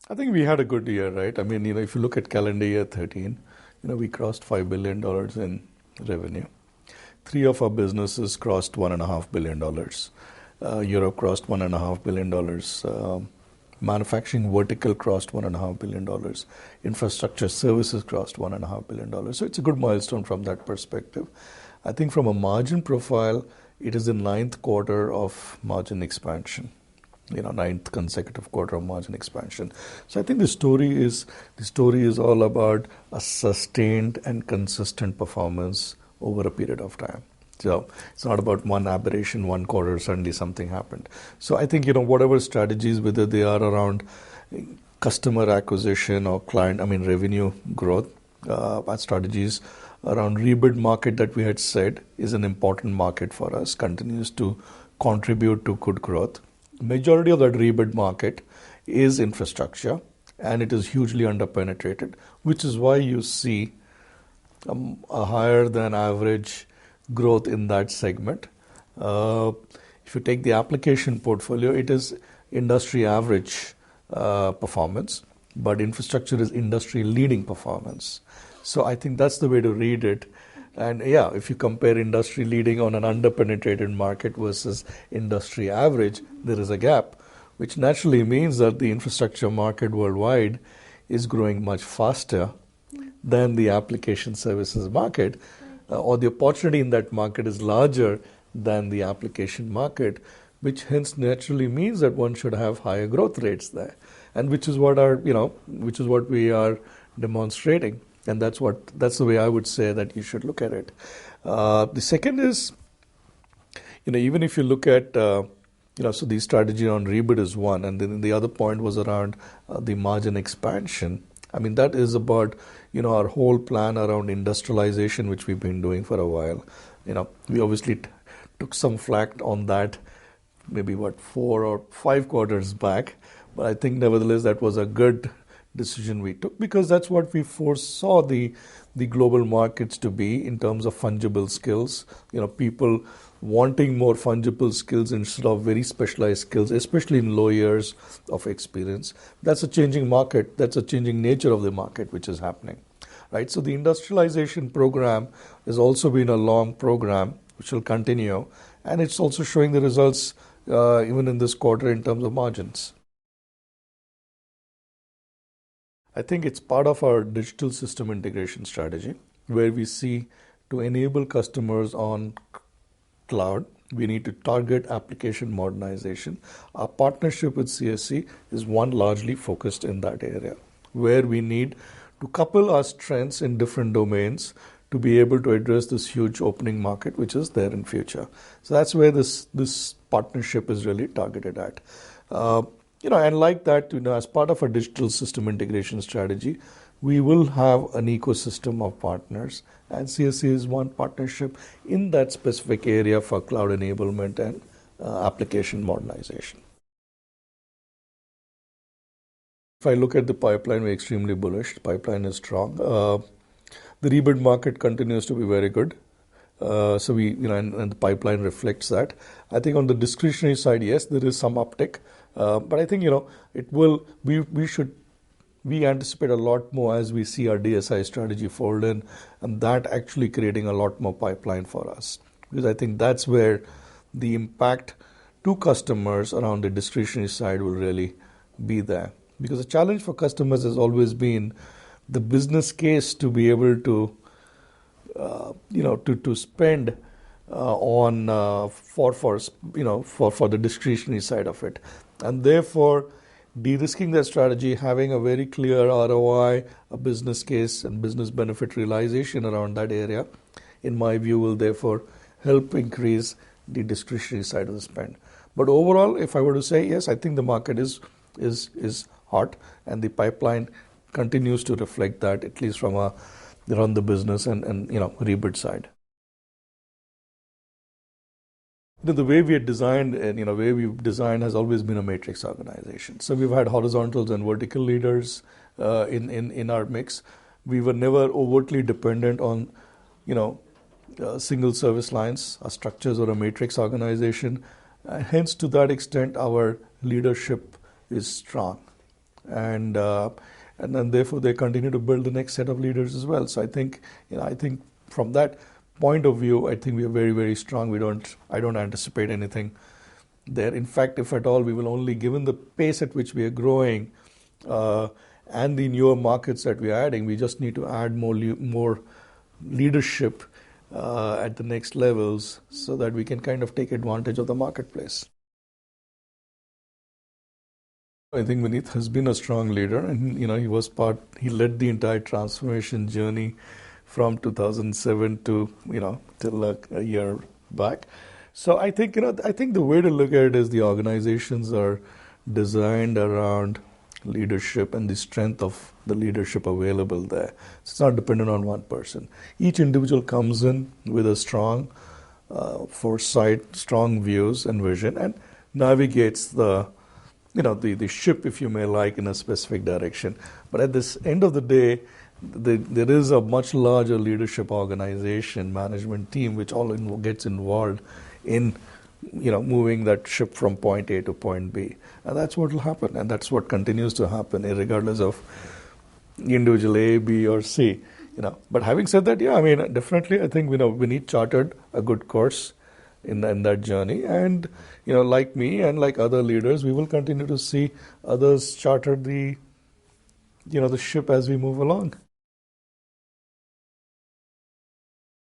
I think we had a good year, right? I mean, if you look at calendar year 13, we crossed $5 billion in revenue. Three of our businesses crossed $1.5 billion. Europe crossed $1.5 billion. Manufacturing vertical crossed $1.5 billion. Infrastructure services crossed $1.5 billion. So it's a good milestone from that perspective. I think from a margin profile, it is the ninth quarter of margin expansion. Ninth consecutive quarter of margin expansion. So I think the story is all about a sustained and consistent performance over a period of time. So it's not about one aberration, one quarter, suddenly something happened. So I think, whatever strategies, whether they are around customer acquisition or revenue growth, our strategies around rebid market that we had said is an important market for us, continues to contribute to good growth. Majority of that rebid market is infrastructure, and it is hugely underpenetrated, which is why you see a higher than average growth in that segment. If you take the application portfolio, it is industry average performance, but infrastructure is industry leading performance. So I think that's the way to read it. And yeah, if you compare industry leading on an underpenetrated market versus industry average, there is a gap, which naturally means that the infrastructure market worldwide is growing much faster than the application services market, or the opportunity in that market is larger than the application market, which hence naturally means that one should have higher growth rates there, and which is what we are demonstrating. And that's the way I would say that you should look at it. The second is, even if you look at, so the strategy on rebid is one, and then the other point was around the margin expansion. I mean, that is about, our whole plan around industrialization, which we've been doing for a while. We obviously took some flack on that, maybe 4 or 5 quarters back, but I think nevertheless that was a good decision we took, because that's what we foresaw the global markets to be in terms of fungible skills. People wanting more fungible skills instead of very specialized skills, especially in low years of experience. That's a changing market. That's a changing nature of the market which is happening, right? So the industrialization program has also been a long program which will continue, and it's also showing the results even in this quarter in terms of margins. I think it's part of our digital system integration strategy, where we see to enable customers on cloud, we need to target application modernization. Our partnership with CSC is one largely focused in that area, where we need to couple our strengths in different domains to be able to address this huge opening market which is there in future. So that's where this partnership is really targeted at. And like that, as part of a digital system integration strategy, we will have an ecosystem of partners, and CSC is one partnership in that specific area for cloud enablement and application modernization. If I look at the pipeline, we're extremely bullish. The pipeline is strong. The rebid market continues to be very good. So and the pipeline reflects that. I think on the discretionary side, yes, there is some uptick. But I think, it will, we anticipate a lot more as we see our DSI strategy fold in, and that actually creating a lot more pipeline for us. Because I think that's where the impact to customers around the discretionary side will really be there. Because the challenge for customers has always been the business case to be able to, to spend on for the discretionary side of it. And therefore, de-risking that strategy, having a very clear ROI, a business case, and business benefit realization around that area, in my view, will therefore help increase the discretionary side of the spend. But overall, if I were to say, yes, I think the market is hot, and the pipeline continues to reflect that, at least from a run the business and rebid side. The way we are designed and way we've designed has always been a matrix organization. So we've had horizontals and vertical leaders in our mix. We were never overtly dependent on single service lines. Our structures are a matrix organization. Hence, to that extent, our leadership is strong. and then therefore they continue to build the next set of leaders as well. So I think, I think from that point of view, I think we are very, very strong. I don't anticipate anything there. In fact, if at all, we will only, given the pace at which we are growing and the newer markets that we are adding, we just need to add more leadership at the next levels so that we can kind of take advantage of the marketplace. I think Vineet has been a strong leader, and he led the entire transformation journey from 2007 to till a year back. So I think the way to look at it is the organizations are designed around leadership and the strength of the leadership available there. It's not dependent on one person. Each individual comes in with a strong foresight, strong views and vision, and navigates the ship, if you may like, in a specific direction. But at this end of the day, there is a much larger leadership organization, management team, which all gets involved in moving that ship from point A to point B. And that's what will happen, and that's what continues to happen, regardless of individual A, B, or C. But having said that, definitely, I think Vineet chartered a good course in that journey, and like me and like other leaders, we will continue to see others charter the ship as we move along.